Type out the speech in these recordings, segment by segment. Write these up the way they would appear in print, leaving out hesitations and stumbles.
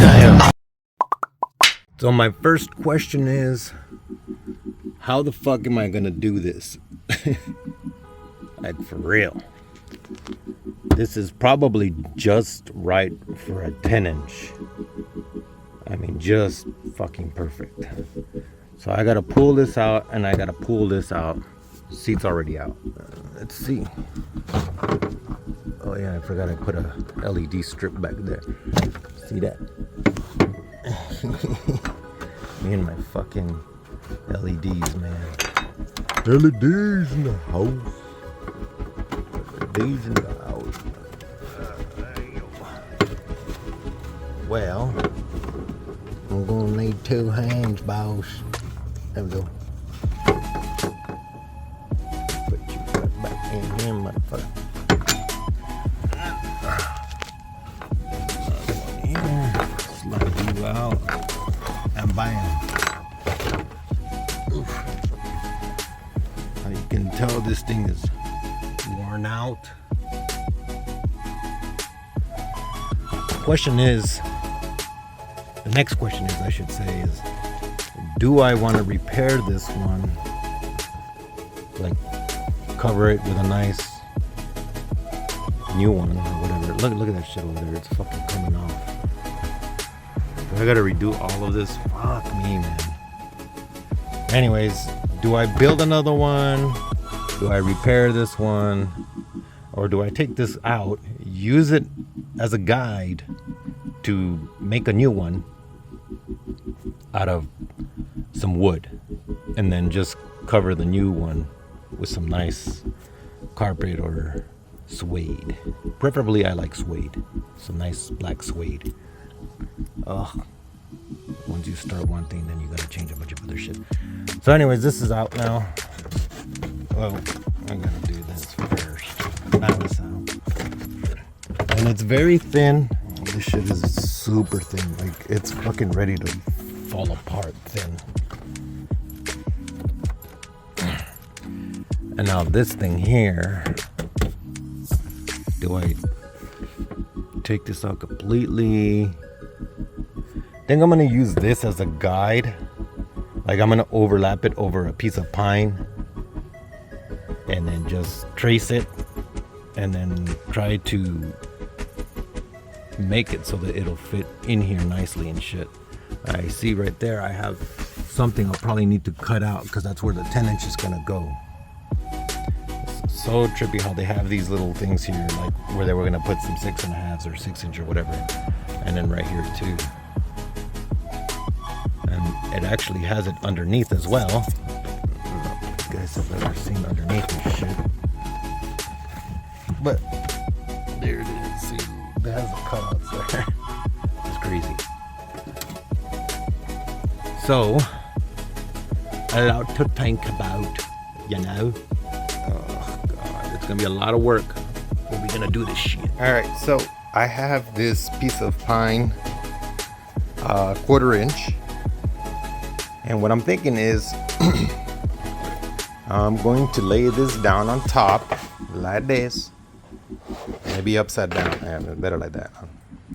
the hell? So my first question is, how the fuck am I gonna do this? Like, for real. This is probably just right for a 10-inch. I mean, just fucking perfect. So I gotta pull this out, and I gotta pull this out. Seat's already out. Let's see. Oh yeah, I forgot I put a LED strip back there. See that? Me and my fucking LEDs, man. LEDs in the house. LEDs in the house. Well, I'm gonna need 2 hands, boss. There we go. Put you right back in here, motherfucker. Slide you out. And bam. Oof. Now you can tell this thing is worn out. The next question is, I should say, is do I want to repair this one? Like, cover it with a nice new one or whatever. Look at that shit over there. It's fucking coming off. I gotta redo all of this. Fuck me, man. Anyways, do I build another one? Do I repair this one? Or do I take this out, use it as a guide to make a new one out of some wood, and then just cover the new one with some nice carpet or suede? Preferably I like suede. Some nice black suede. Ugh. Once you start one thing, then you gotta change a bunch of other shit. So anyways, this is out now. Well, I'm gonna do this first. Knock this out. And it's very thin. This shit is super thin. Like, it's fucking ready to fall apart thin. And now this thing here, do I take this out completely? I think I'm gonna use this as a guide. Like, I'm gonna overlap it over a piece of pine and then just trace it and then try to make it so that it'll fit in here nicely and shit. I see right there I have something I'll probably need to cut out, because that's where the 10-inch is gonna go. It's so trippy how they have these little things here, like where they were gonna put some 6.5s or 6-inch or whatever, and then right here too. And it actually has it underneath as well. You guys have ever seen underneath this shit? But there it is. See, it has the cutouts there. It's crazy. So, a lot to think about, you know. Oh God, it's gonna be a lot of work when we're gonna do this shit. All right, so I have this piece of pine, 1/4 inch. And what I'm thinking is, I'm going to lay this down on top, like this. Maybe upside down. Yeah, better like that.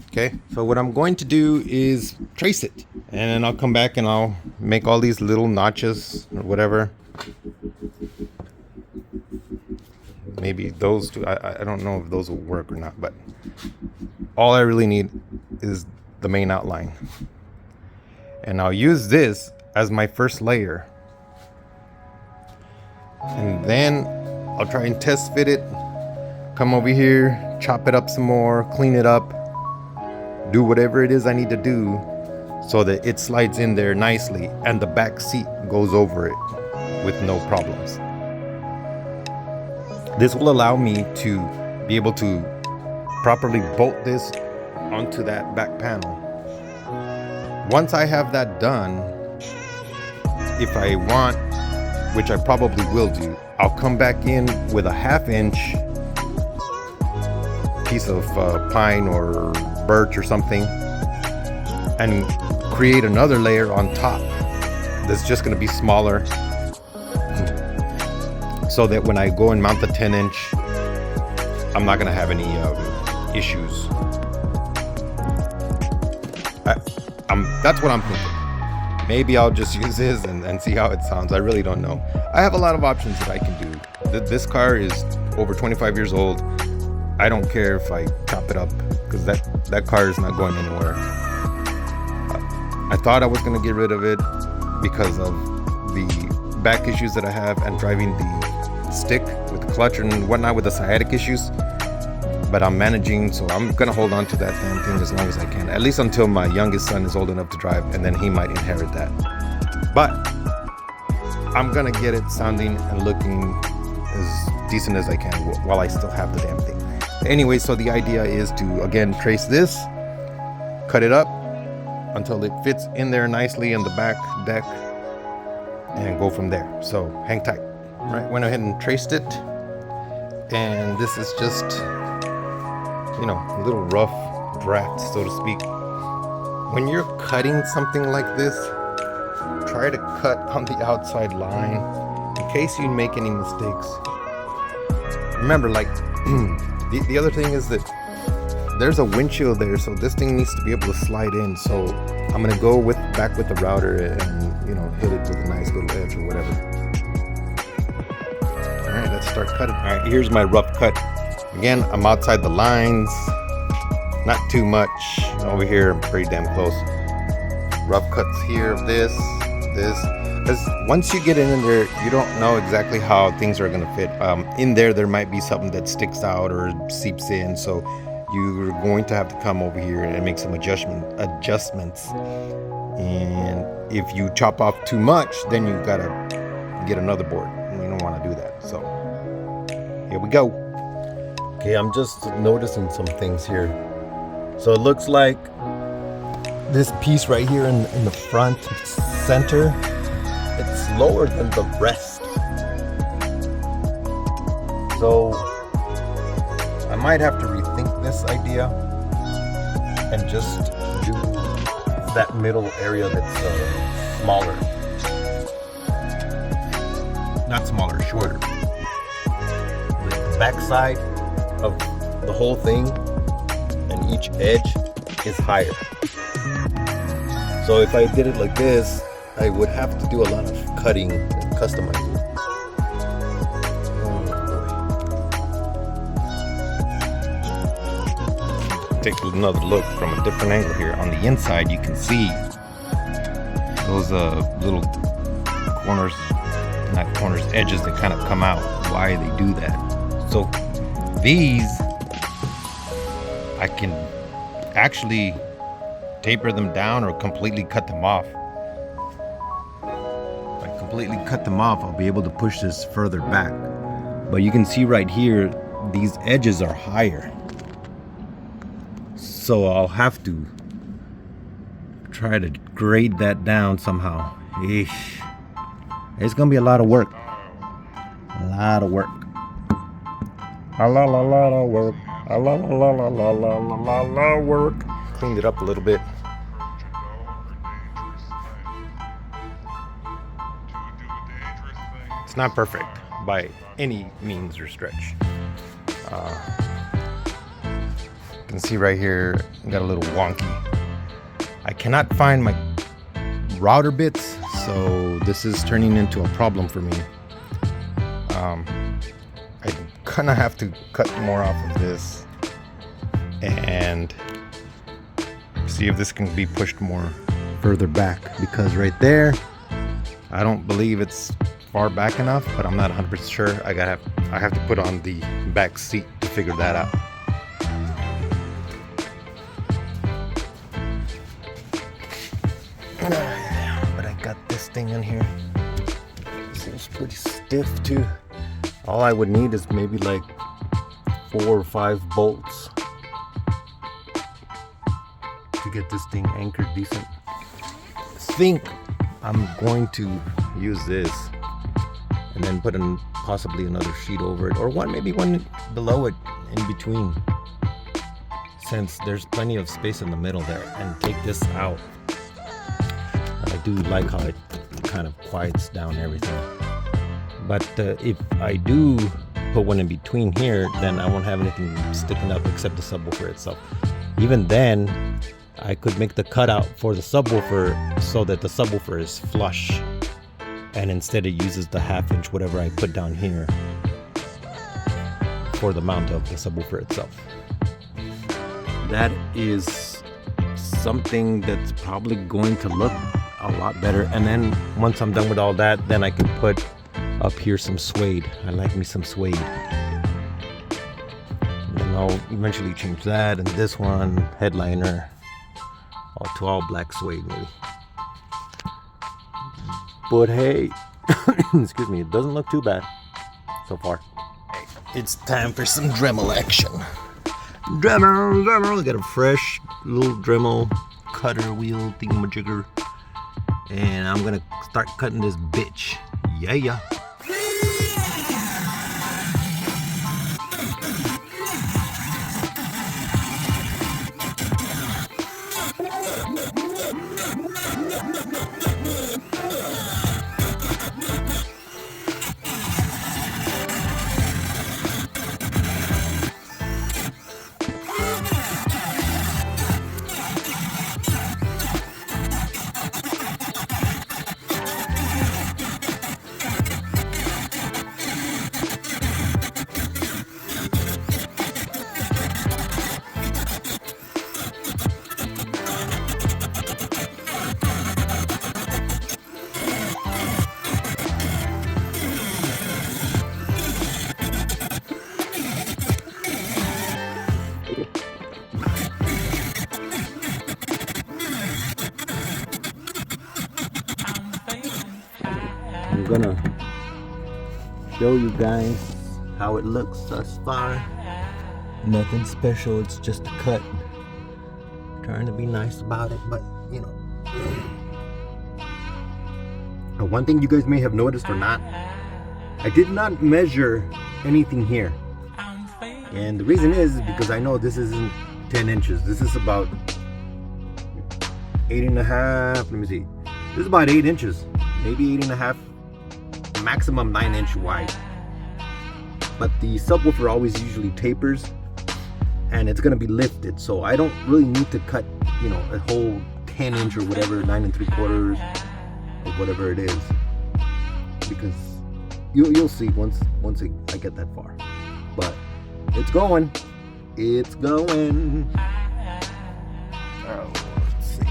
Okay, so what I'm going to do is trace it. And then I'll come back and I'll make all these little notches or whatever. Maybe those two, I don't know if those will work or not, but all I really need is the main outline. And I'll use this as my first layer. And then I'll try and test fit it. Come over here, chop it up some more, clean it up, do whatever it is I need to do so that it slides in there nicely and the back seat goes over it with no problems. This will allow me to be able to properly bolt this onto that back panel. Once I have that done, if I want, which I probably will do, I'll come back in with a 1/2 inch piece of pine or birch or something and create another layer on top that's just going to be smaller, so that when I go and mount the 10-inch, I'm not going to have any issues. That's what I'm thinking. Maybe I'll just use his and see how it sounds. I really don't know. I have a lot of options that I can do. This car is over 25 years old. I don't care if I chop it up, because that car is not going anywhere. I thought I was going to get rid of it because of the back issues that I have and driving the stick with the clutch and whatnot with the sciatic issues. But I'm managing, so I'm going to hold on to that damn thing as long as I can. At least until my youngest son is old enough to drive, and then he might inherit that. But I'm going to get it sounding and looking as decent as I can while I still have the damn thing. Anyway, so the idea is to, again, trace this, cut it up until it fits in there nicely in the back deck, and go from there. So hang tight. All right, went ahead and traced it, and this is just, you know, a little rough draft, so to speak. When you're cutting something like this, try to cut on the outside line in case you make any mistakes. Remember, like, the other thing is that there's a windshield there, so this thing needs to be able to slide in. So I'm gonna go back with the router and, you know, hit it with a nice little edge or whatever. All right, let's start cutting. All right, here's my rough cut. Again, I'm outside the lines, not too much. Over here, I'm pretty damn close. Rough cuts here of this. Because once you get in there, you don't know exactly how things are gonna fit. In there might be something that sticks out or seeps in, so you're going to have to come over here and make some adjustments. And if you chop off too much, then you gotta get another board, and you don't want to do that. So here we go. Okay, I'm just noticing some things here. So it looks like this piece right here in the front center, it's lower than the rest. So I might have to rethink this idea and just do that middle area that's smaller. Not smaller, shorter. The back side of the whole thing and each edge is higher. So if I did it like this, I would have to do a lot of cutting and customizing. Take another look from a different angle here. On the inside, you can see those little corners, not corners, edges that kind of come out. Why they do that? So these, I can actually taper them down or completely cut them off. If I completely cut them off, I'll be able to push this further back. But you can see right here, these edges are higher. So I'll have to try to grade that down somehow. Eesh. It's gonna be a lot of work. A lot of work. A lot of work. A lot of work. Cleaned it up a little bit. It's not perfect by any means or stretch. You can see right here, I got a little wonky. I cannot find my router bits, so this is turning into a problem for me. I kind of have to cut more off of this and see if this can be pushed more further back, because right there, I don't believe it's far back enough, but I'm not 100% sure. I have to put on the back seat to figure that out. But I got this thing in here. Seems pretty stiff too. All I would need is maybe like 4 or 5 bolts to get this thing anchored decent. I think I'm going to use this and then put in possibly another sheet over it, or maybe one below it in between, since there's plenty of space in the middle there, and take this out. I do like how it kind of quiets down everything. But if I do put one in between here, then I won't have anything sticking up except the subwoofer itself. Even then, I could make the cutout for the subwoofer so that the subwoofer is flush, and instead it uses the 1/2 inch whatever I put down here for the mount of the subwoofer itself. That is something that's probably going to look a lot better. And then once I'm done with all that, then I can put up here some suede. I like me some suede. And then I'll eventually change that, and this one headliner to all black suede maybe. But hey, excuse me, it doesn't look too bad so far. It's time for some Dremel action. Dremel. I got a fresh little Dremel cutter wheel thingamajigger, and I'm gonna start cutting this bitch. Yeah. I'm gonna show you guys how it looks thus far. Nothing special, it's just a cut. Trying to be nice about it, but you know. One thing you guys may have noticed or not, I did not measure anything here. And the reason is because I know this isn't 10 inches. This is about 8.5. Let me see. This is about 8 inches, maybe 8.5, maximum 9 inch wide. But the subwoofer always usually tapers, and it's gonna be lifted, so I don't really need to cut, you know, a whole 10 inch or whatever, 9 3/4 or whatever it is, because you'll see once I get that far. But it's going. Oh, let's see.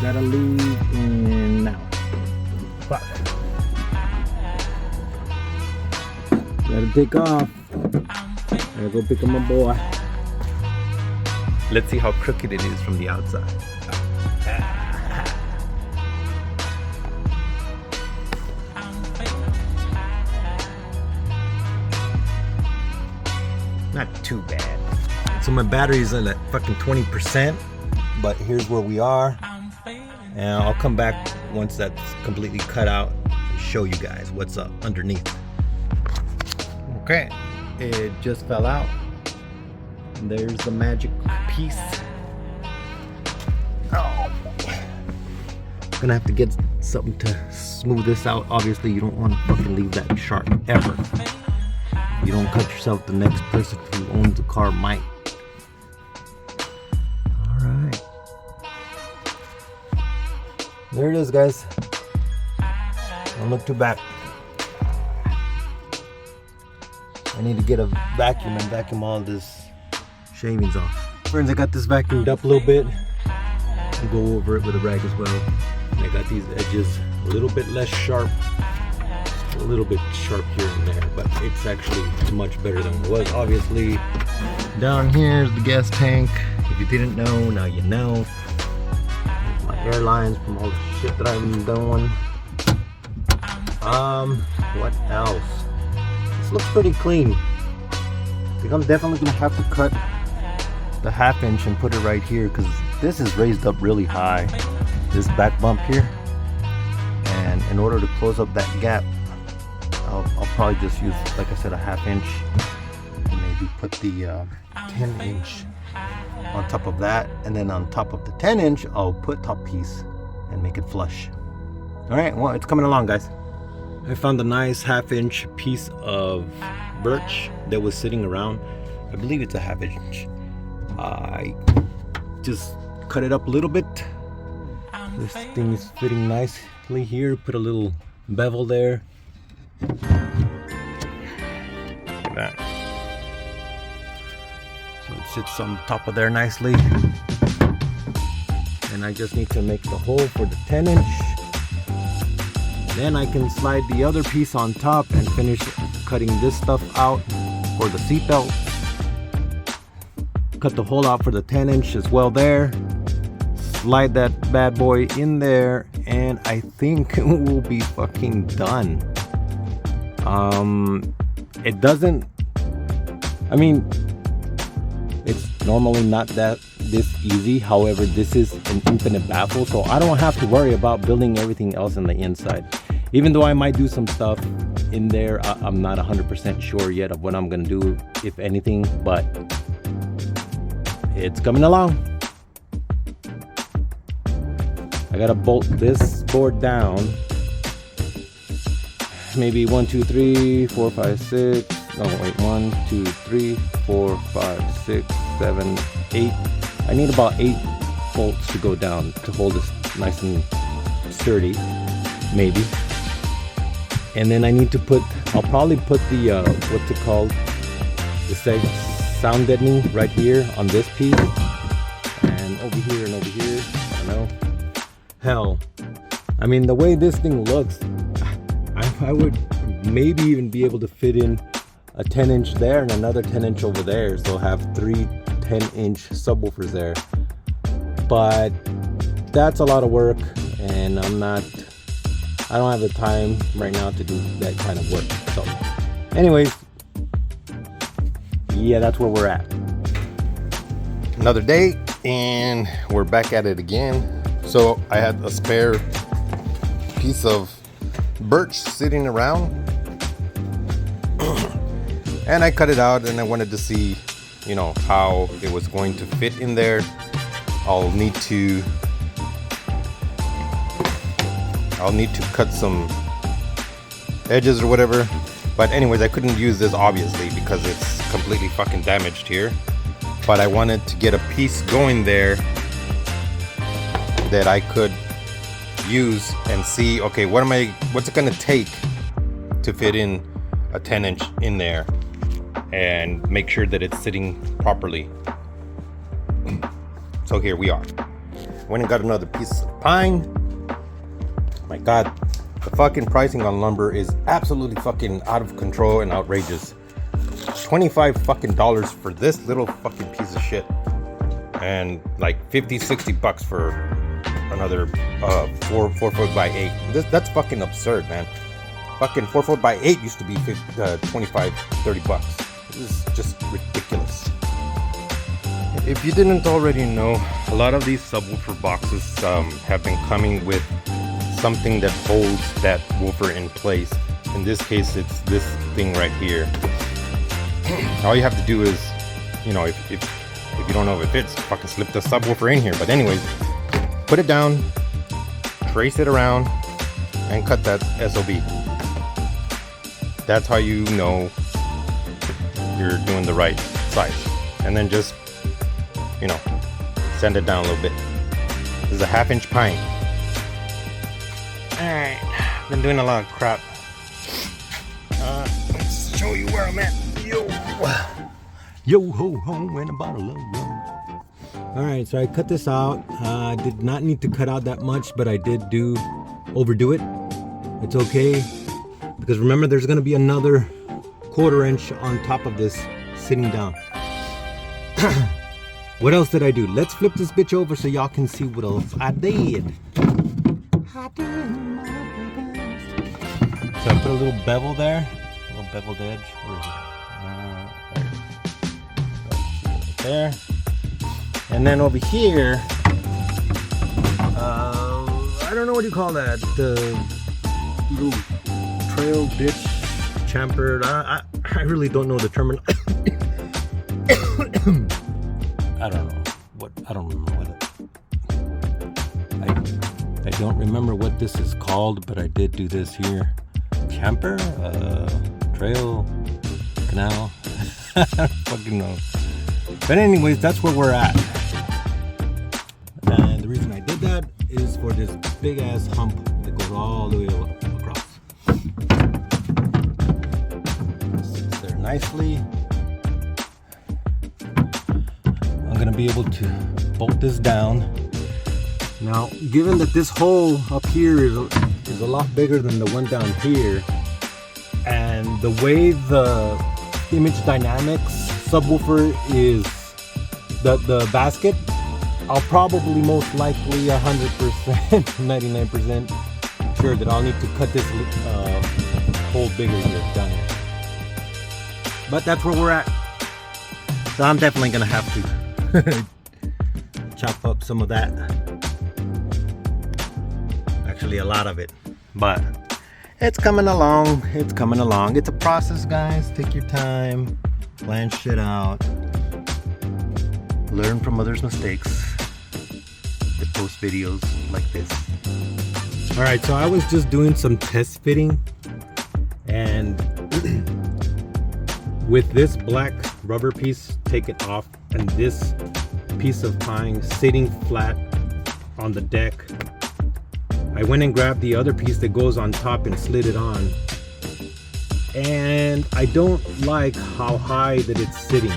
Gotta leave in now. Fuck. Gotta take off. Gotta go pick up my boy. Let's see how crooked it is from the outside. Not too bad. So my battery's at fucking 20%, but here's where we are. And I'll come back once that's completely cut out and show you guys what's up underneath. Okay, it just fell out. And there's the magic piece. Oh. Gonna have to get something to smooth this out. Obviously, you don't want to fucking leave that sharp ever. You don't cut yourself, the next person who owns the car might. Alright. There it is, guys. Don't look too bad. I need to get a vacuum and vacuum all this shavings off. Friends, I got this vacuumed up a little bit. I'll go over it with a rag as well. And I got these edges a little bit less sharp. A little bit sharp here and there, but it's actually much better than it was. Obviously, down here is the gas tank. If you didn't know, now you know. My airlines from all the shit that I've been doing. What else? This looks pretty clean. I think I'm definitely gonna have to cut the 1/2 inch and put it right here, because this is raised up really high, this back bump here, and in order to close up that gap, I'll probably just use, like I said, a 1/2 inch, and maybe put the 10 inch on top of that, and then on top of the 10 inch I'll put top piece and make it flush. All right, well, it's coming along, guys. I found a nice 1/2 inch piece of birch that was sitting around. I believe it's a 1/2 inch. I just cut it up a little bit. This thing is fitting nicely here. Put a little bevel there. Look at that. So it sits on top of there nicely. And I just need to make the hole for the 10 inch. Then I can slide the other piece on top and finish cutting this stuff out for the seatbelt. Cut the hole out for the 10 inch as well there. Slide that bad boy in there, and I think we'll be fucking done. It doesn't, I mean, it's normally not this easy. However, this is an infinite baffle, so I don't have to worry about building everything else on the inside. Even though I might do some stuff in there, I'm not 100% sure yet of what I'm gonna do, if anything, but it's coming along. I gotta bolt this board down. Maybe 1, 2, 3, 4, 5, 6. No, wait, 1, 2, 3, 4, 5, 6, 7, 8. I need about 8 bolts to go down to hold this nice and sturdy, maybe. And then I need to put, I'll probably put the, what's it called? The sound deadening right here on this piece. And over here and over here, I don't know. Hell, I mean, the way this thing looks, I would maybe even be able to fit in a 10 inch there and another 10 inch over there. So have 3 10 inch subwoofers there. But that's a lot of work, and I don't have the time right now to do that kind of work. So anyways, yeah, that's where we're at. Another day, and we're back at it again. So I had a spare piece of birch sitting around, and I cut it out, and I wanted to see, you know, how it was going to fit in there. I'll need to cut some edges or whatever, but anyways, I couldn't use this obviously because it's completely fucking damaged here. But I wanted to get a piece going there that I could use and see, okay, what's it gonna take to fit in a 10 inch in there and make sure that it's sitting properly. So here we are. Went and got another piece of pine. My God, the fucking pricing on lumber is absolutely fucking out of control and outrageous. $25 fucking dollars for this little fucking piece of shit, and like 50-60 bucks for another 4 foot by 8. That's fucking absurd, man. Fucking 4 foot by 8 used to be 25-30 bucks. This is just ridiculous. If you didn't already know, a lot of these subwoofer boxes have been coming with something that holds that woofer in place. In this case, it's this thing right here. All you have to do is, you know, if you don't know if it fits, fucking slip the subwoofer in here. But anyways, put it down, trace it around and cut that SOB. That's how you know you're doing the right size. And then just, you know, sand it down a little bit. This is a 1/2 inch pine. Alright, been doing a lot of crap. Let's show you where I'm at. Yo ho ho and a bottle of rum. Alright, so I cut this out. I did not need to cut out that much, but I did overdo it. It's okay, because remember there's going to be another 1/4 inch on top of this sitting down. What else did I do? Let's flip this bitch over so y'all can see what else I did. So I put a little bevel there, a little beveled edge. Where is it? There. And then over here, I don't know what you call that. The little trail ditch chamfer. I really don't know the term. I don't know what. I don't remember what it. I don't remember what this is called, but I did do this here. Camper, trail, canal. I don't fucking know. But anyways, that's where we're at. And the reason I did that is for this big ass hump that goes all the way across. Sits there nicely. I'm gonna be able to bolt this down. Now, given that this hole up here is a lot bigger than the one down here, and the way the Image Dynamics subwoofer is the basket, I'll probably most likely 100%, 99% sure that I'll need to cut this hole bigger here, down here. But that's where we're at. So I'm definitely gonna have to chop up some of that. Actually, a lot of it. But it's coming along. It's coming along. It's a process, guys. Take your time. Plan shit out. Learn from others' mistakes. To post videos like this. Alright, so I was just doing some test fitting, and with this black rubber piece taken off and this piece of pine sitting flat on the deck, I went and grabbed the other piece that goes on top and slid it on. And I don't like how high that it's sitting.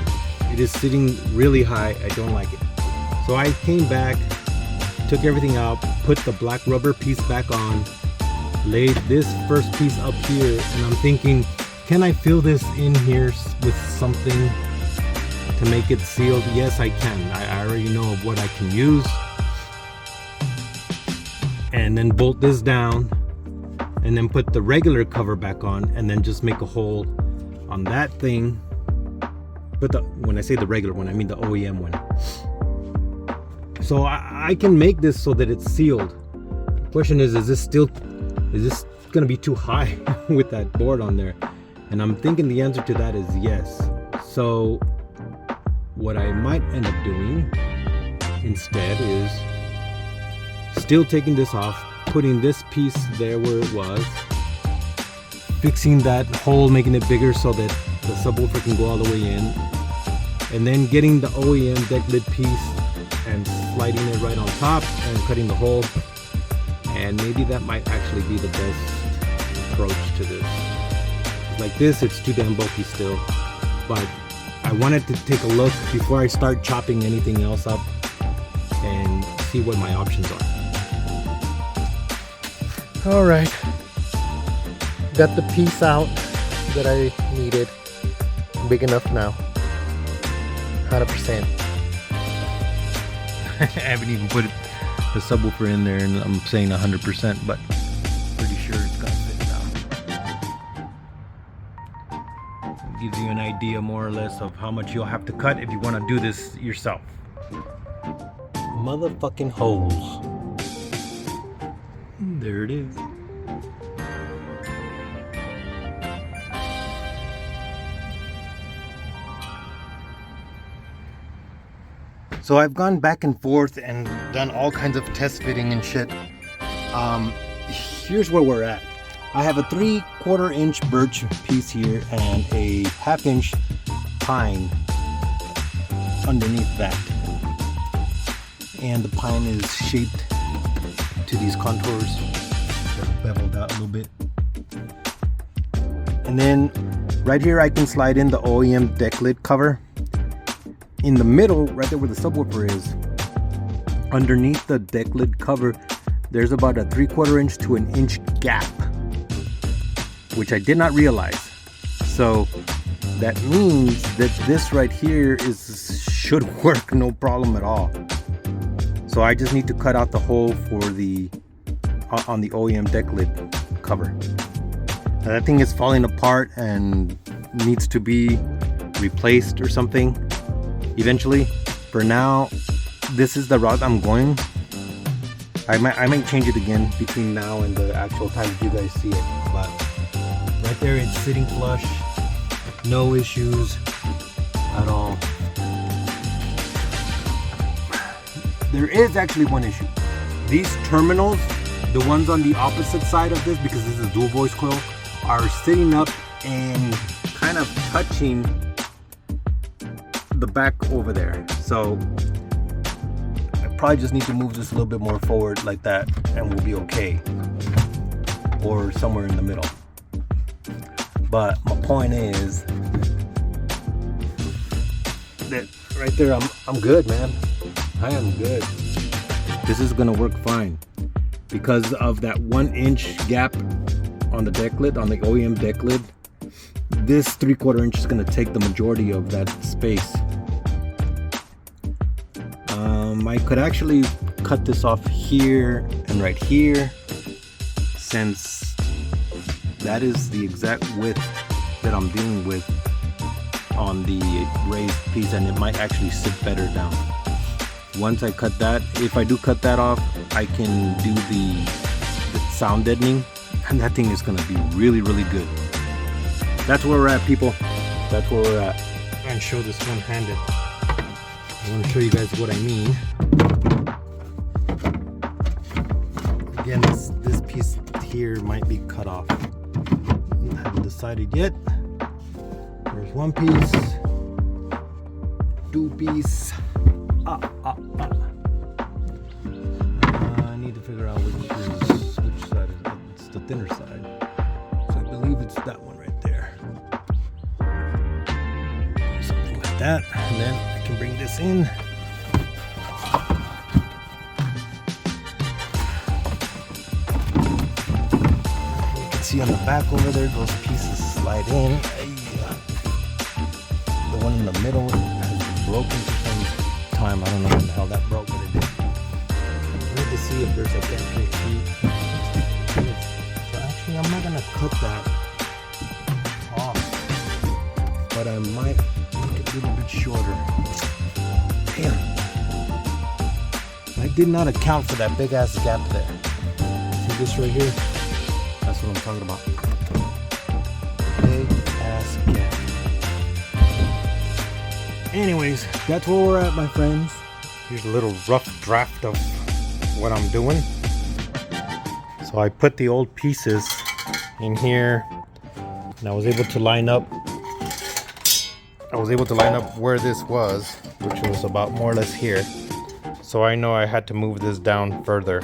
It is sitting really high. I don't like it. So I came back, took everything out, put the black rubber piece back on, laid this first piece up here, and I'm thinking, can I fill this in here with something to make it sealed? Yes, I can. I already know what I can use. And then bolt this down, and then put the regular cover back on, and then just make a hole on that thing. But when I say the regular one, I mean the OEM one. So I can make this so that it's sealed. The question is this gonna be too high with that board on there? And I'm thinking the answer to that is yes. So what I might end up doing instead is still taking this off, putting this piece there where it was, fixing that hole, making it bigger so that the subwoofer can go all the way in, and then getting the OEM decklid piece and sliding it right on top and cutting the hole. And maybe that might actually be the best approach to this. Like this, it's too damn bulky still, but I wanted to take a look before I start chopping anything else up and see what my options are. All right, got the piece out that I needed, big enough now, 100%. I haven't even put the subwoofer in there, and I'm saying 100%, but pretty sure it's gonna fit now. It gives you an idea more or less of how much you'll have to cut if you want to do this yourself. Motherfucking holes. There it is. So I've gone back and forth and done all kinds of test fitting and shit. Here's where we're at. I have a 3/4 inch birch piece here and a 1/2 inch pine underneath that. And the pine is shaped to these contours. They're beveled out a little bit. And then right here I can slide in the OEM decklid cover. In the middle, right there where the subwoofer is, underneath the decklid cover, there's about a 3/4 inch to an inch gap, which I did not realize. So that means that this right here should work no problem at all. So I just need to cut out the hole for the on the OEM decklid cover. Now that thing is falling apart and needs to be replaced or something eventually. For now, this is the route I'm going. I might change it again between now and the actual time you guys see it, but right there it's sitting flush, no issues at all. There is actually one issue. These terminals, the ones on the opposite side of this, because this is a dual voice coil, are sitting up and kind of touching the back over there. So I probably just need to move this a little bit more forward like that and we'll be okay, or somewhere in the middle. But my point is that right there I'm good, man. I am good. This is gonna work fine because of that 1 inch gap on the decklid, on the OEM decklid. This 3/4 inch is gonna take the majority of that space. I could actually cut this off here and right here, since that is the exact width that I'm dealing with on the raised piece, and it might actually sit better down. Once I cut that, if I do cut that off, I can do the sound deadening, and that thing is gonna be really, really good. That's where we're at, people. That's where we're at. And show this one-handed. I want to show you guys what I mean. Again, this piece here might be cut off. I haven't decided yet. There's one piece, two piece. I need to figure out which side is it. It's the thinner side. So I believe it's that one right there. Something like that. And then I can bring this in. You can see on the back over there, those pieces slide in. The one in the middle has been broken for some time. I don't know when the hell that broke, but it did. I need to see if there's a gap here. So actually, I'm not gonna cut that off, but I might make it a little bit shorter. Damn! I did not account for that big ass gap there. See this right here? That's what I'm talking about. Big ass gap. Anyways, that's where we're at, my friends. Here's a little rough draft of what I'm doing. So I put the old pieces in here, and I was able to line up where this was, which was about more or less here. So I know I had to move this down further.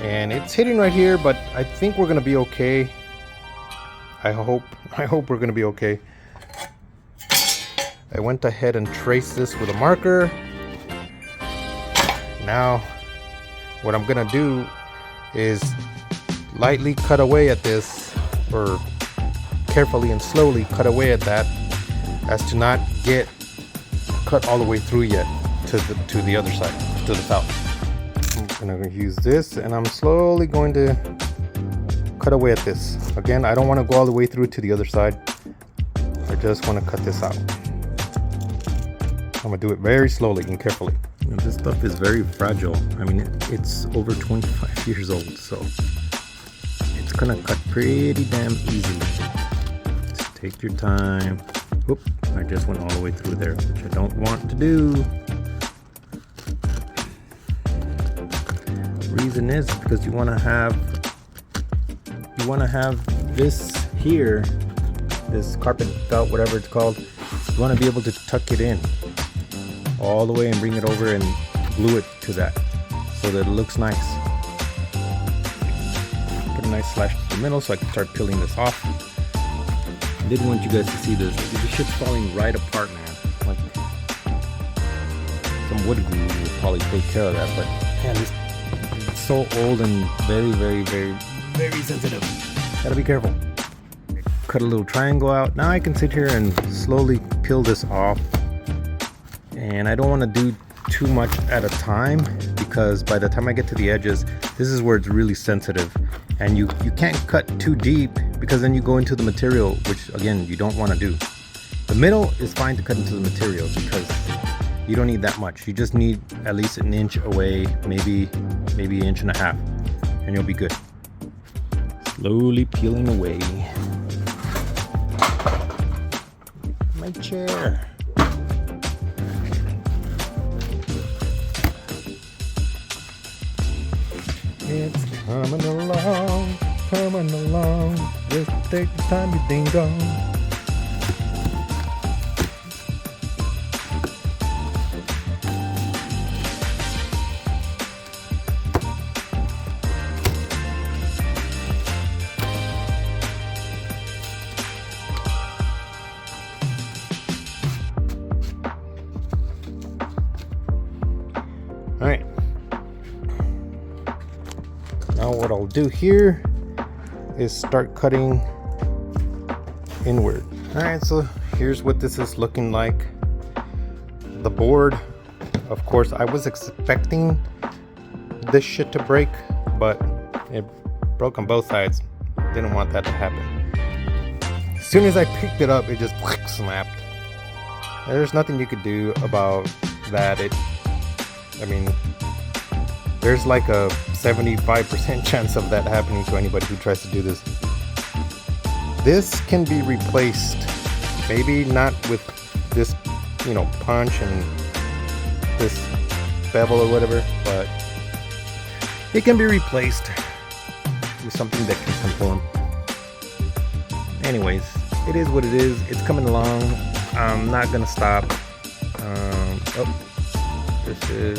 And it's hitting right here, but I think we're gonna be okay. I hope we're gonna be okay. I went ahead and traced this with a marker. Now, what I'm gonna do is lightly cut away at this, or carefully and slowly cut away at that, as to not get cut all the way through yet to the other side, to the south. I'm gonna use this, and I'm slowly going to cut away at this. Again, I don't want to go all the way through to the other side. I just want to cut this out. I'm gonna do it very slowly and carefully. And this stuff is very fragile. I mean, it's over 25 years old, so it's gonna cut pretty damn easily. Just take your time. Whoop, I just went all the way through there, which I don't want to do. reason is because you want to have this here, this carpet belt, whatever it's called. You want to be able to tuck it in all the way and bring it over and glue it to that so that it looks nice. Put a nice slash to the middle so I can start peeling this off. I didn't want you guys to see this. This shit's falling right apart, man. Like, some wood glue will probably take care of that, but man, it's so old and very, very, very, very sensitive. Gotta be careful. Cut a little triangle out. Now I can sit here and slowly peel this off. And I don't want to do too much at a time because by the time I get to the edges, this is where it's really sensitive. And you can't cut too deep because then you go into the material, which again, you don't want to do. The middle is fine to cut into the material because you don't need that much. You just need at least an inch away, maybe an inch and a half, and you'll be good. Slowly peeling away. My chair. It's coming along, just take the time you think on. All right. Now what I'll do here is start cutting inward. All right, so here's what this is looking like. The board, of course, I was expecting this shit to break, but it broke on both sides. Didn't want that to happen. As soon as I picked it up, it just snapped. There's nothing you could do about that. I mean, there's like a 75% chance of that happening to anybody who tries to do this. This can be replaced. Maybe not with this, punch and this bevel or whatever, but it can be replaced with something that can conform. Anyways, it is what it is. It's coming along. I'm not gonna stop. This is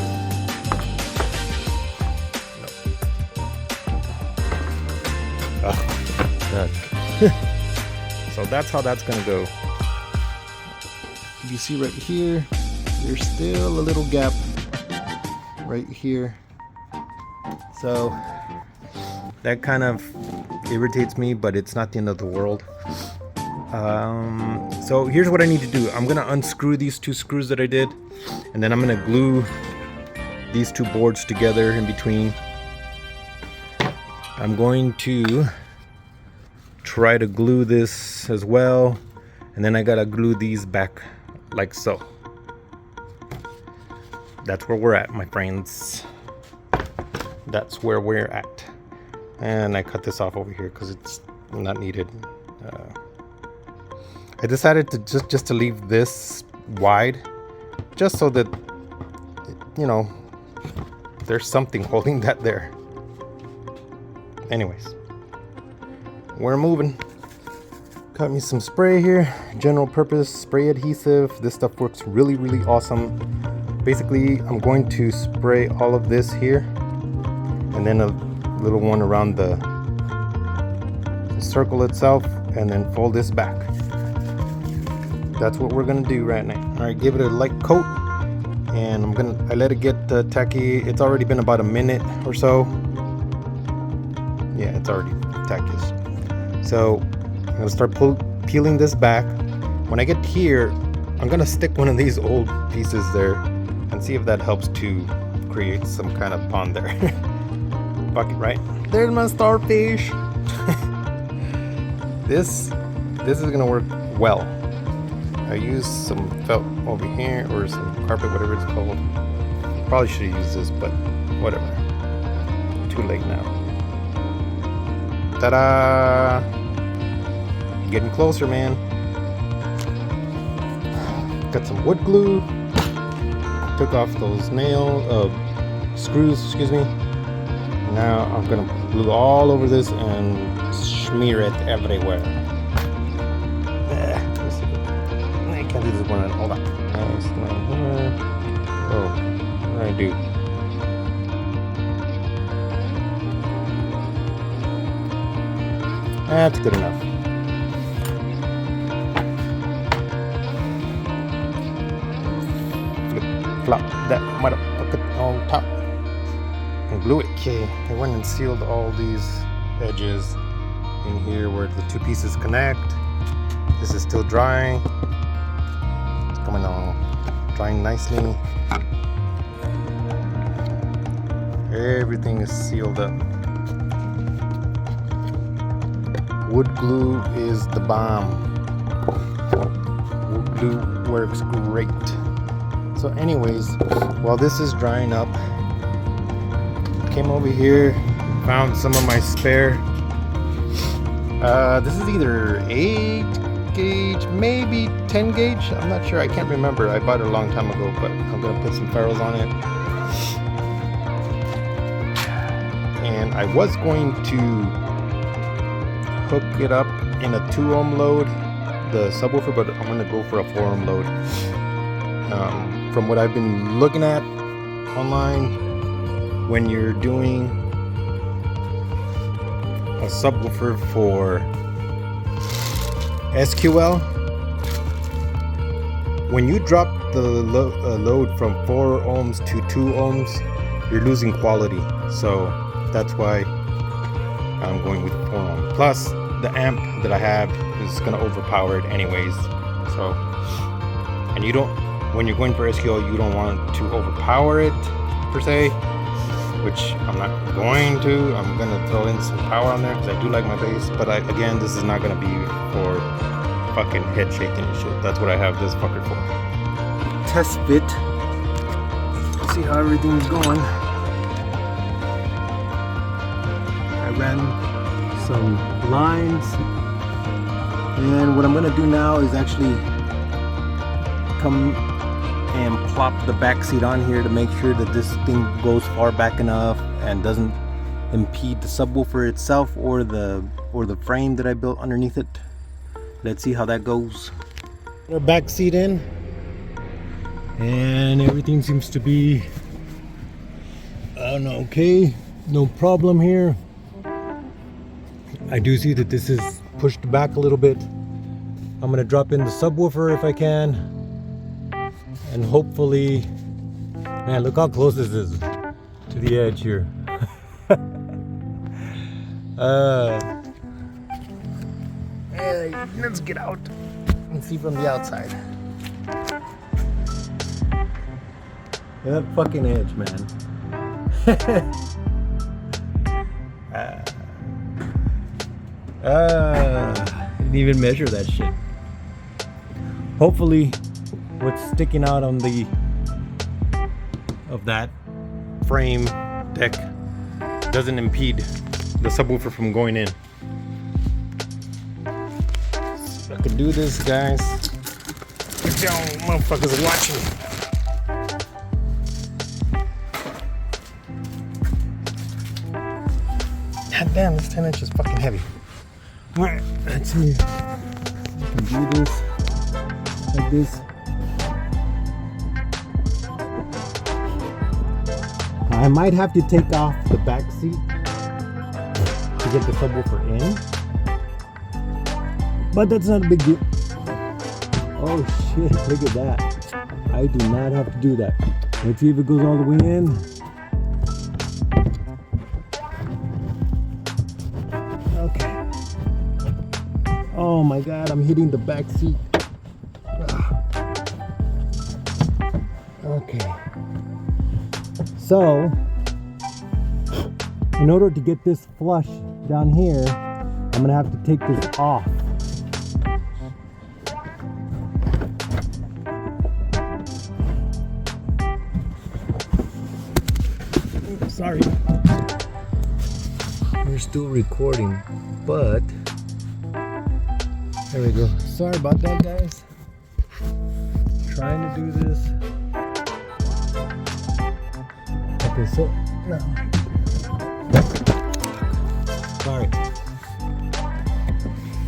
so that's how that's gonna go. You see right here, there's still a little gap right here, so that kind of irritates me, but it's not the end of the world. So here's what I need to do. I'm gonna unscrew these two screws that I did, and then I'm gonna glue these two boards together in between. I'm going to try to glue this as well, and then I gotta glue these back like so. That's where we're at, my friends. That's where we're at. And I cut this off over here because it's not needed. I decided to just to leave this wide, just so that there's something holding that there. Anyways, we're moving. Got me some spray here, general purpose spray adhesive. This stuff works really, really awesome. Basically, I'm going to spray all of this here, and then a little one around the circle itself, and then fold this back. That's what we're gonna do right now. All right, give it a light coat, and I let it get tacky. It's already been about a minute or so. Yeah, it's already tacky. So I'm gonna start peeling this back. When I get here, I'm gonna stick one of these old pieces there and see if that helps to create some kind of pond there. Fuck it, right? There's my starfish. This is gonna work well. I used some felt over here, or some carpet, whatever it's called. Probably should have used this, but whatever. Too late now. Ta-da! Getting closer, man. Got some wood glue. Took off those screws, excuse me. Now I'm gonna glue all over this and smear it everywhere. I can't do this one. Hold on. Nice line here. Oh, what do I do? That's good enough. Flop that motherfucker on top and glue it. Okay, I went and sealed all these edges in here where the two pieces connect. This is still drying. It's coming on, drying nicely. Everything is sealed up. Wood glue is the bomb. Wood glue works great. So anyways, while this is drying up, came over here, found some of my spare. This is either 8 gauge, maybe 10 gauge. I'm not sure. I can't remember. I bought it a long time ago, but I'm gonna put some ferrules on it. And I was going to hook it up in a 2 ohm load, the subwoofer, but I'm gonna go for a 4 ohm load. From what I've been looking at online, when you're doing a subwoofer for SQL, when you drop the load from 4 ohms to 2 ohms, you're losing quality. So that's why I'm going with 4 ohm. Plus, the amp that I have is gonna overpower it anyways. So, and you don't, when you're going for SQL, you don't want to overpower it per se, which I'm not going to. I'm gonna throw in some power on there because I do like my bass, but again, this is not gonna be for fucking head shaking and shit. That's what I have this fucker for. Test fit. See how everything's going. I ran some lines, and what I'm gonna do now is actually come and plop the back seat on here to make sure that this thing goes far back enough and doesn't impede the subwoofer itself or the frame that I built underneath it. Let's see how that goes. Our back seat in, and everything seems to be okay, no problem here. I do see that this is pushed back a little bit. I'm gonna drop in the subwoofer if I can, and hopefully, man, look how close this is to the edge here. Let's get out and see from the outside. That fucking edge, man. Didn't even measure that shit. Hopefully, what's sticking out on of that frame deck doesn't impede the subwoofer from going in. So I can do this, guys. If y'all motherfuckers are watching. God damn, this 10-inch is fucking heavy. Alright, let's see. I can do this like this. I might have to take off the back seat to get the subwoofer in, but that's not a big deal. Oh shit, look at that. I do not have to do that. Let's see if it goes all the way in. Okay. Oh my god, I'm hitting the back seat. Okay. So, in order to get this flush down here, I'm gonna have to take this off. Oops, sorry. We're still recording, but there we go. Sorry about that, guys. Trying to do this. Okay, so now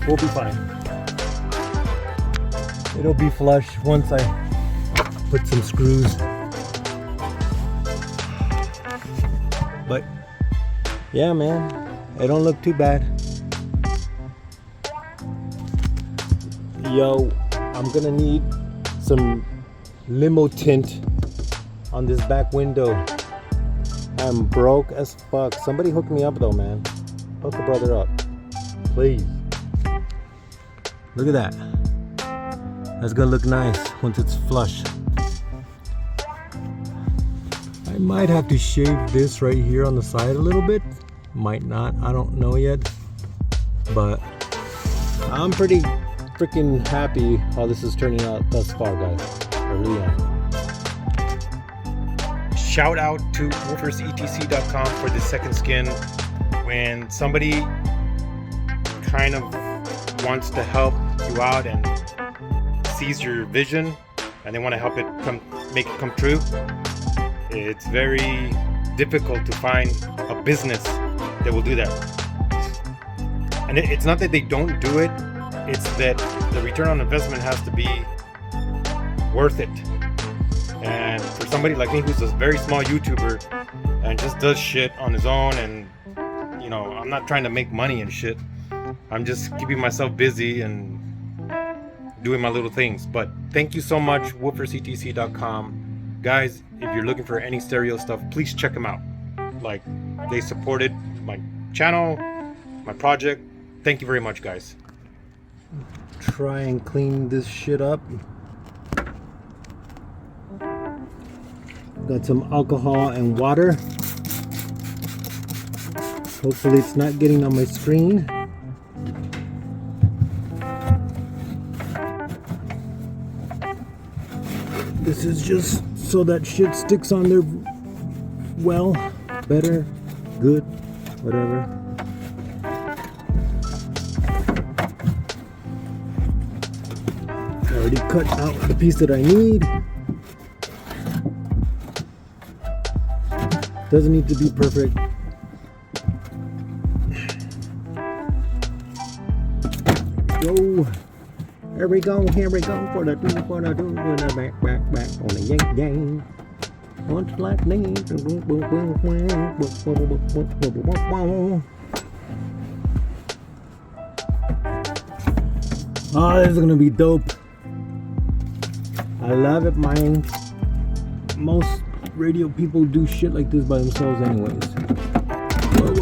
We'll be fine. It'll be flush once I put some screws. But yeah, man, it don't look too bad. Yo, I'm gonna need some limo tint on this back window. I'm broke as fuck. Somebody hook me up though, man. Hook the brother up, please. Look at that. That's gonna look nice once it's flush. I might have to shave this right here on the side a little bit. Might not, I don't know yet. But I'm pretty freaking happy how this is turning out thus far, guys. I really am. Shout out to wolfersetc.com for the second skin. When somebody kind of wants to help you out and sees your vision and they want to help it make it come true, it's very difficult to find a business that will do that. And it's not that they don't do it, it's that the return on investment has to be worth it. And for somebody like me who's a very small YouTuber and just does shit on his own, and you know, I'm not trying to make money and shit, I'm just keeping myself busy and doing my little things. But thank you so much, wolfersetc.com. Guys, if you're looking for any stereo stuff, please check them out. Like, they supported my channel, my project. Thank you very much, guys. Try and clean this shit up. Got some alcohol and water. Hopefully it's not getting on my screen. This is just so that shit sticks on there well, better, good, whatever. I already cut out the piece that I need. Doesn't need to be perfect. Go. Here we go for the do, for the back on the yank gang. Once like me. Oh, this is gonna be dope. I love it, man. Most radio people do shit like this by themselves anyways. Whoa.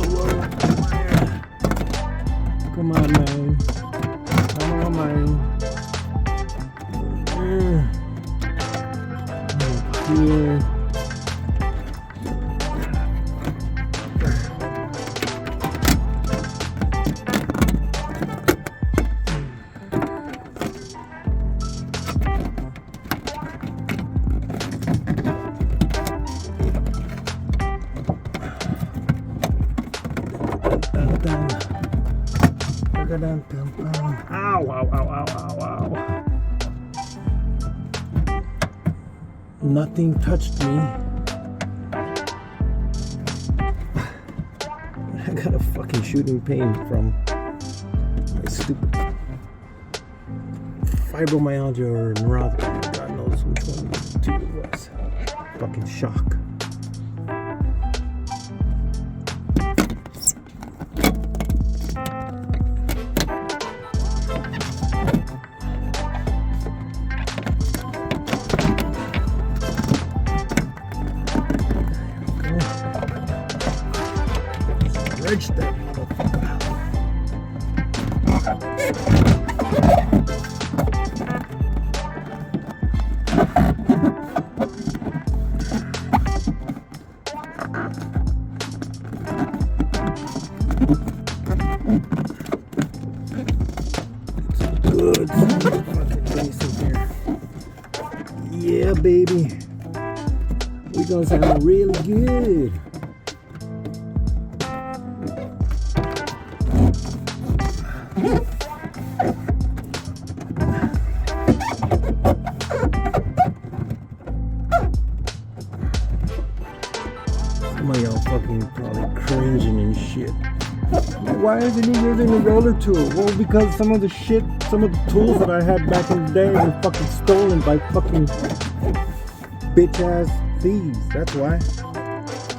Come on, man. Come on, man. Here. Ow. Nothing touched me. I got a fucking shooting pain from my stupid fibromyalgia or neuropathy. God knows which one of the two it was. Fucking shock. Stretch that motherfucker. Good fucking base in here. Yeah, baby. We gonna sound really good. Some of y'all fucking probably cringing and shit. Why isn't he using the roller tool? Well, because some of the tools that I had back in the day were fucking stolen by fucking bitch ass thieves. That's why.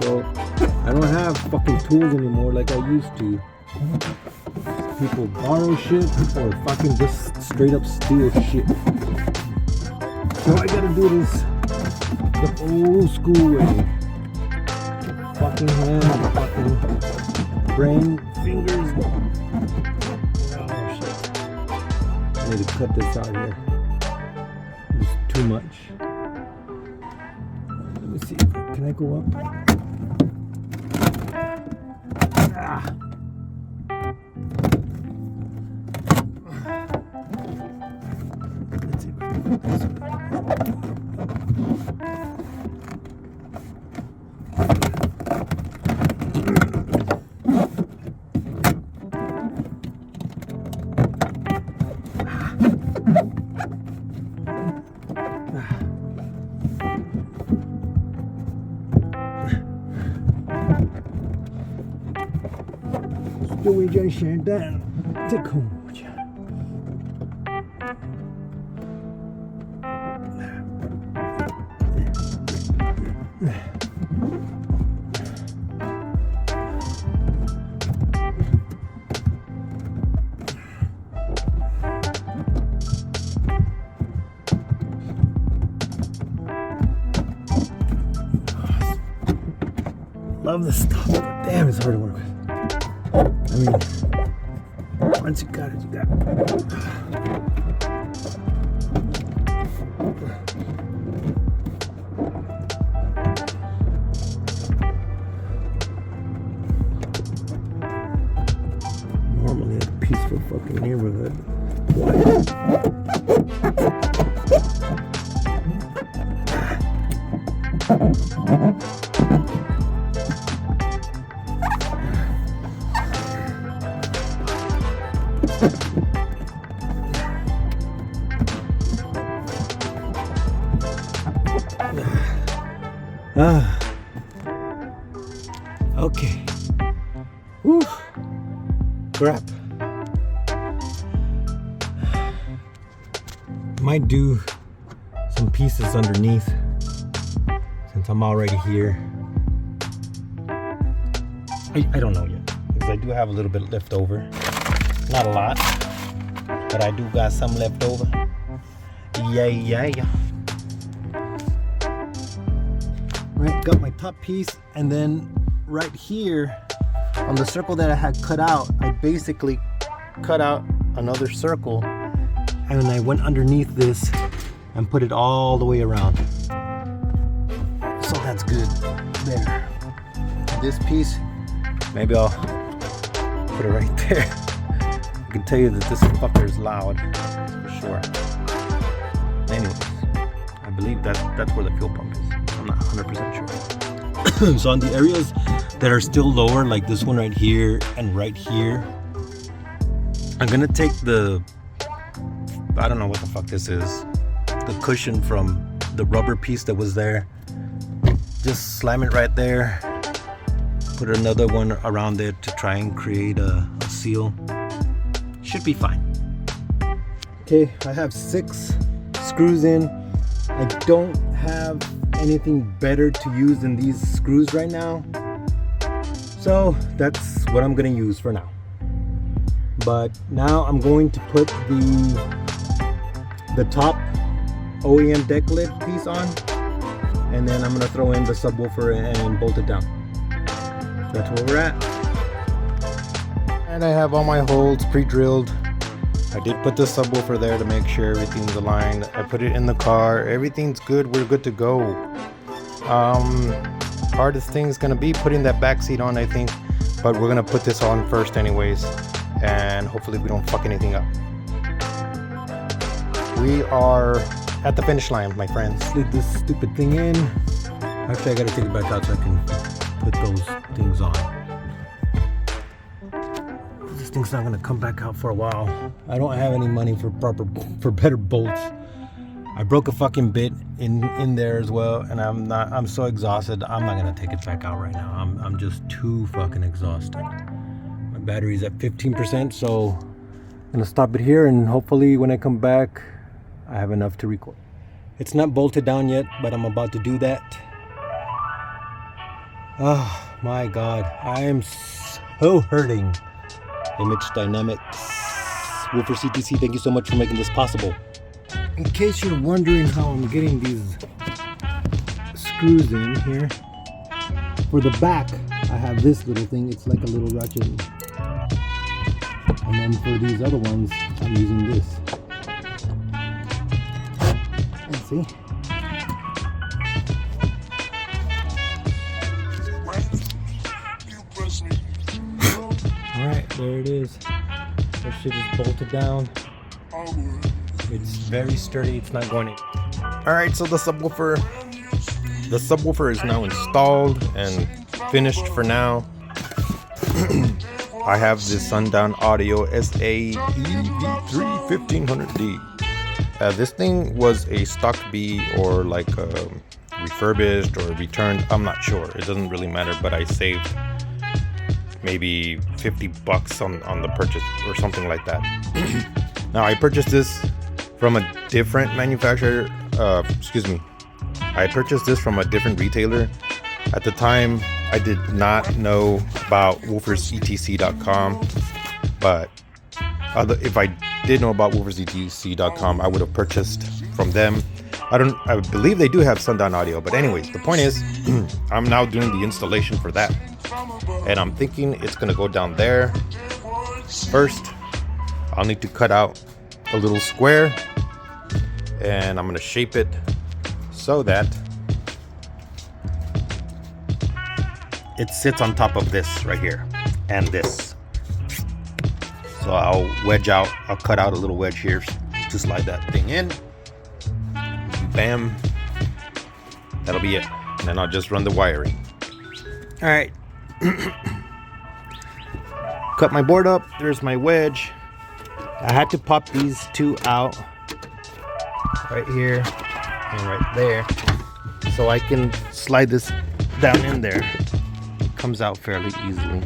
So I don't have fucking tools anymore like I used to. People borrow shit or fucking just straight up steal shit. So I gotta do this the old school way. Fucking hand, fucking brain, fingers. Oh shit. I need to cut this out here. It's too much. Let me see. Can I go up? Ah. Let's see. JZX100 Toyota. Love this stuff, but damn, it's hard to work with. I mean, once you got it, you got it. Normally a peaceful fucking neighborhood. Okay. Woo. Crap. Might do some pieces underneath since I'm already here. I don't know yet because I do have a little bit left over. Not a lot, but I do got some left over. Yeah. Right, got my top piece, and then right here on the circle that I had cut out, I basically cut out another circle and I went underneath this and put it all the way around. So that's good there. This piece, maybe I'll put it right there. I can tell you that this fucker is loud for sure. Anyways, I believe that's where the fuel pump is. I'm not 100% sure. So on the areas that are still lower, like this one right here and right here, I'm gonna take the, I don't know what the fuck this is, the cushion from the rubber piece that was there, just slam it right there, put another one around it to try and create a seal. Should be fine. Okay, I have 6 screws in. I don't have anything better to use than these screws right now, so that's what I'm gonna use for now. But now I'm going to put the top OEM deck lid piece on, and then I'm gonna throw in the subwoofer and bolt it down. That's where we're at. And I have all my holes pre-drilled. I did put the subwoofer there to make sure everything's aligned. I put it in the car. Everything's good. We're good to go. Hardest thing is gonna be putting that back seat on, I think. But we're gonna put this on first anyways. And hopefully we don't fuck anything up. We are at the finish line, my friends. Slid this stupid thing in. Actually, I gotta take it back out so I can put those things on. This thing's not gonna come back out for a while. I don't have any money for better bolts. I broke a fucking bit in there as well, and I'm so exhausted. I'm not gonna take it back out right now. I'm just too fucking exhausted. Let My battery's at 15%, so I'm gonna stop it here, and hopefully when I come back I have enough to record. It's not bolted down yet, but I'm about to do that. Oh my god, I am so hurting. Image Dynamics, Woofer CTC, thank you so much for making this possible. In case you're wondering how I'm getting these screws in here, for the back I have this little thing, it's like a little ratchet. And then for these other ones, I'm using this. Let's see. Alright, there it is. That shit is bolted down. It's very sturdy, it's not going in. Alright, so the subwoofer is now installed and finished for now. I have this Sundown Audio SA-EV3 1500D. This thing was a stock B or like refurbished or returned. I'm not sure. It doesn't really matter, but I saved maybe $50 on the purchase or something like that. Now I purchased this from a different manufacturer. I purchased this from a different retailer. At the time, I did not know about woofersetc.com, but if I did know about woofersetc.com, I would have purchased from them. I believe they do have Sundown Audio, but anyways, the point is, I'm now doing the installation for that, and I'm thinking it's gonna go down there. First, I'll need to cut out a little square, and I'm gonna shape it so that it sits on top of this right here and this. So I'll cut out a little wedge here to slide that thing in. Bam. That'll be it. And then I'll just run the wiring. All right. Cut my board up. There's my wedge. I had to pop these two out right here and right there so I can slide this down in there. It comes out fairly easily.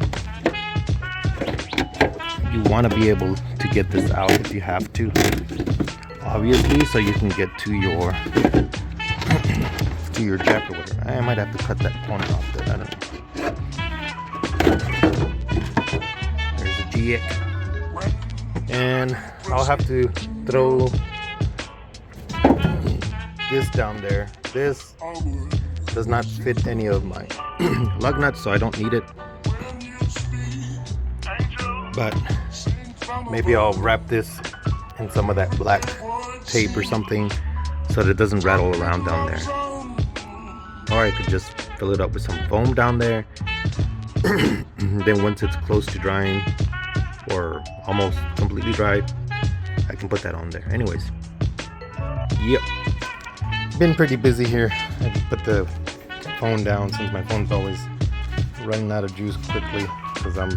You want to be able to get this out if you have to, obviously, so you can get to your jack or whatever. I might have to cut that corner off there. I don't know. There's a GX, and I'll have to throw this down there. This does not fit any of my lug nuts, so I don't need it. But maybe I'll wrap this in some of that black tape or something so that it doesn't rattle around down there. Or I could just fill it up with some foam down there. Then once it's close to drying or almost completely dry, I can put that on there. Anyways, yep, been pretty busy here. I just put the phone down since my phone's always running out of juice quickly because I'm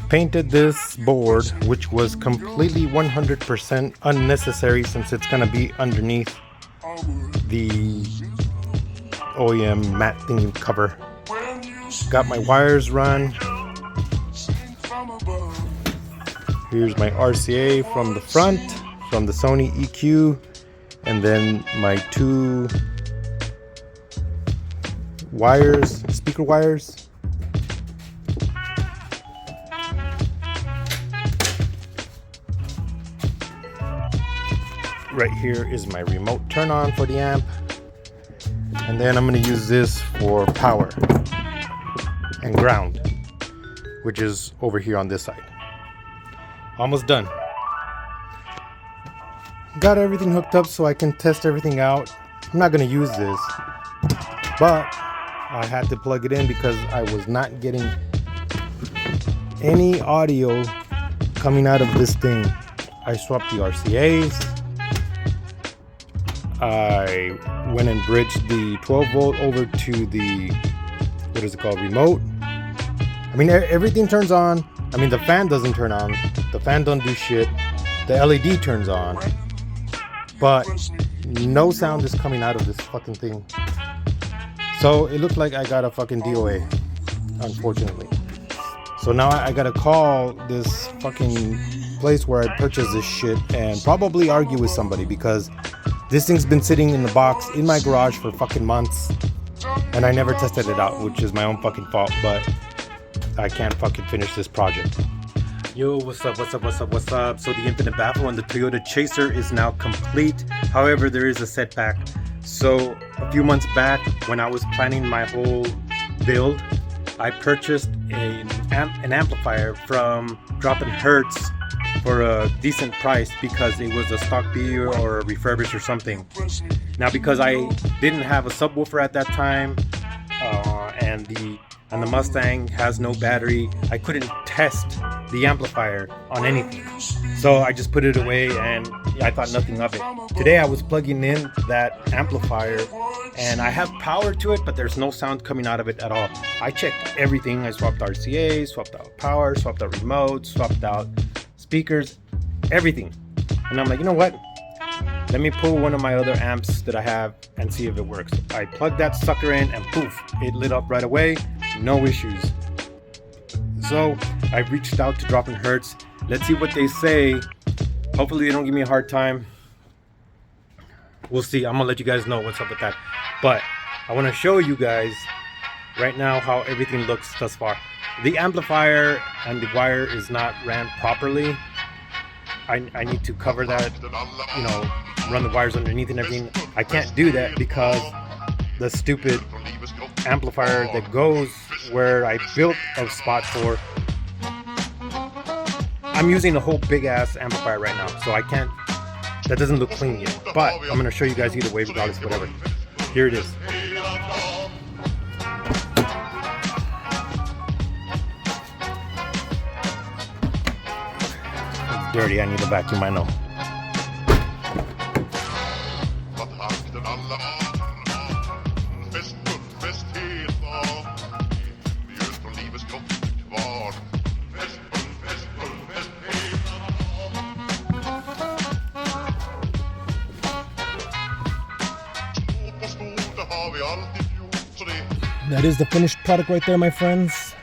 painted this board, which was completely 100% unnecessary since it's gonna be underneath the OEM matte thing cover. Got my wires run. Here's my RCA from the front, from the Sony EQ, and then my two wires, speaker wires. Right here is my remote turn on for the amp, and then I'm going to use this for power and ground, which is over here on this side. Almost done. Got everything hooked up so I can test everything out. I'm not going to use this, but I had to plug it in because I was not getting any audio coming out of this thing. I swapped the RCAs. I went and bridged the 12 volt over to the, what is it called, remote. I mean, everything turns on. I mean, the fan doesn't turn on. The fan don't do shit. The LED turns on. But no sound is coming out of this fucking thing. So it looked like I got a fucking DOA. unfortunately. So now I gotta call this fucking place where I purchased this shit and probably argue with somebody, because this thing's been sitting in the box in my garage for fucking months and I never tested it out, which is my own fucking fault, but I can't fucking finish this project. Yo, what's up? So the Infinite Baffle and the Toyota Chaser is now complete. However, there is a setback. So a few months back, when I was planning my whole build, I purchased an amplifier from Droppin' Hertz for a decent price because it was a stock B or a refurbished or something. Now, because I didn't have a subwoofer at that time, and the Mustang has no battery, I couldn't test the amplifier on anything. So I just put it away and I thought nothing of it. Today I was plugging in that amplifier and I have power to it, but there's no sound coming out of it at all. I checked everything. I swapped RCA, swapped out power, swapped out remote, swapped out speakers, everything. And I'm like, you know what? Let me pull one of my other amps that I have and see if it works. I plugged that sucker in and poof, it lit up right away. No issues. So I reached out to Droppin' Hertz. Let's see what they say. Hopefully they don't give me a hard time. We'll see. I'm gonna let you guys know what's up with that. But I want to show you guys right now how everything looks thus far. The amplifier and the wire is not ran properly. I need to cover that, you know, run the wires underneath and everything. I can't do that because the stupid amplifier that goes where I built a spot for, I'm using a whole big ass amplifier right now, so I can't, that doesn't look clean yet, but I'm gonna show you guys either way regardless, whatever. Here it is. It's dirty, I need a vacuum, I know. That is the finished product right there, my friends.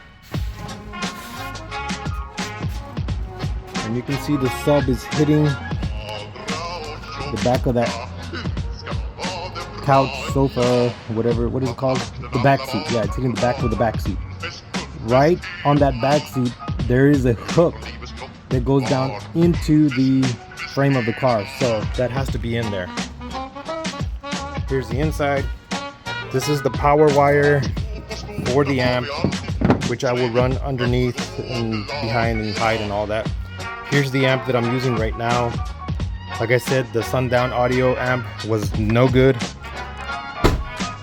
And you can see the sub is hitting the back of that couch, sofa, whatever, what is it called? The back seat. Yeah, it's hitting the back of the back seat. Right on that back seat, there is a hook that goes down into the frame of the car. So that has to be in there. Here's the inside. This is the power wire for the amp, which I will run underneath and behind and hide and all that. Here's the amp that I'm using right now. Like I said, the Sundown Audio amp was no good,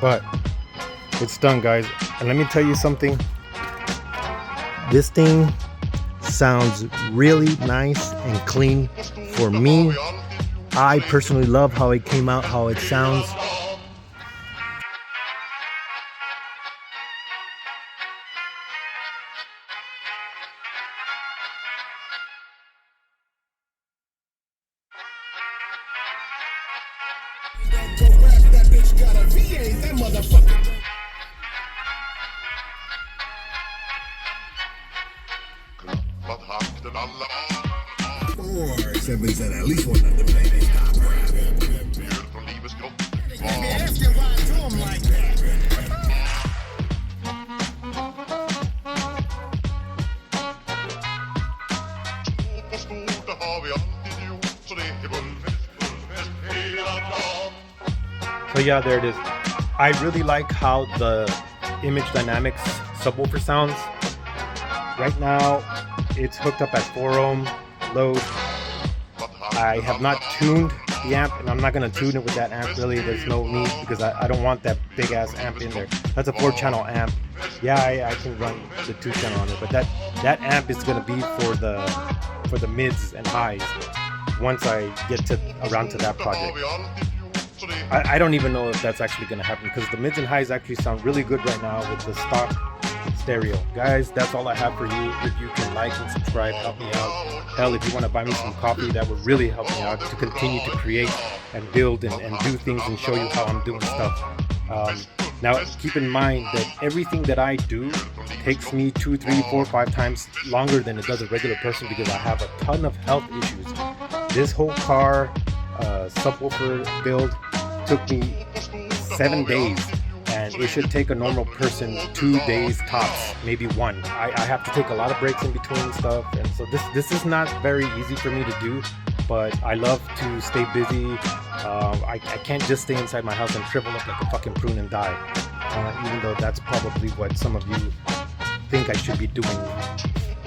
but it's done, guys. And let me tell you something. This thing sounds really nice and clean for me. I personally love how it came out, how it sounds. That bitch got a VA, that motherfucker. Four sevens and at least one of them ladies. Stop rapping. They be asking why I do them like that. So yeah, there it is. I really like how the Image Dynamics subwoofer sounds. Right now, it's hooked up at 4 ohm load. I have not tuned the amp, and I'm not going to tune it with that amp really. There's no need, because I don't want that big ass amp in there. That's a 4-channel amp. Yeah, I can run the 2-channel on it, but that amp is going to be for the mids and highs once I get around to that project. I don't even know if that's actually going to happen, because the mids and highs actually sound really good right now with the stock stereo. Guys, that's all I have for you. If you can like and subscribe, help me out. Hell, if you want to buy me some coffee, that would really help me out to continue to create and build and do things and show you how I'm doing stuff. Now, keep in mind that everything that I do takes me 2, 3, 4, 5 times longer than it does a regular person because I have a ton of health issues. This whole car subwoofer build took me 7 days, and it should take a normal person 2 days tops, maybe 1. I have to take a lot of breaks in between stuff, and so this is not very easy for me to do, but I love to stay busy. I can't just stay inside my house and shrivel up like a fucking prune and die, even though that's probably what some of you think I should be doing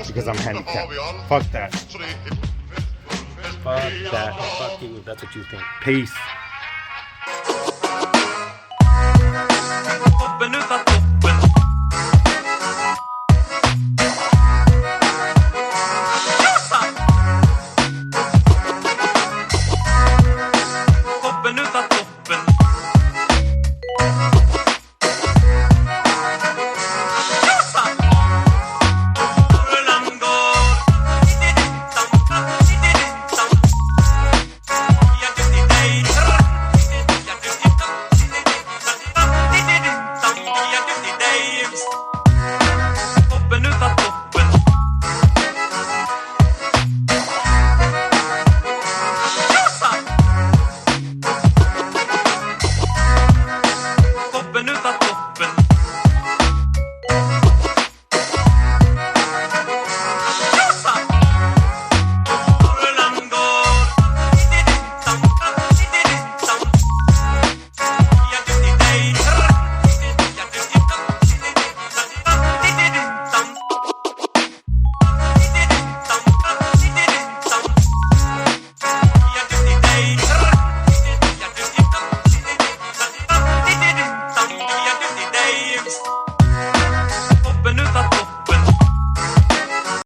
because I'm handicapped. Fuck that. Fuck that. Fuck you if that's what you think. Peace. Games.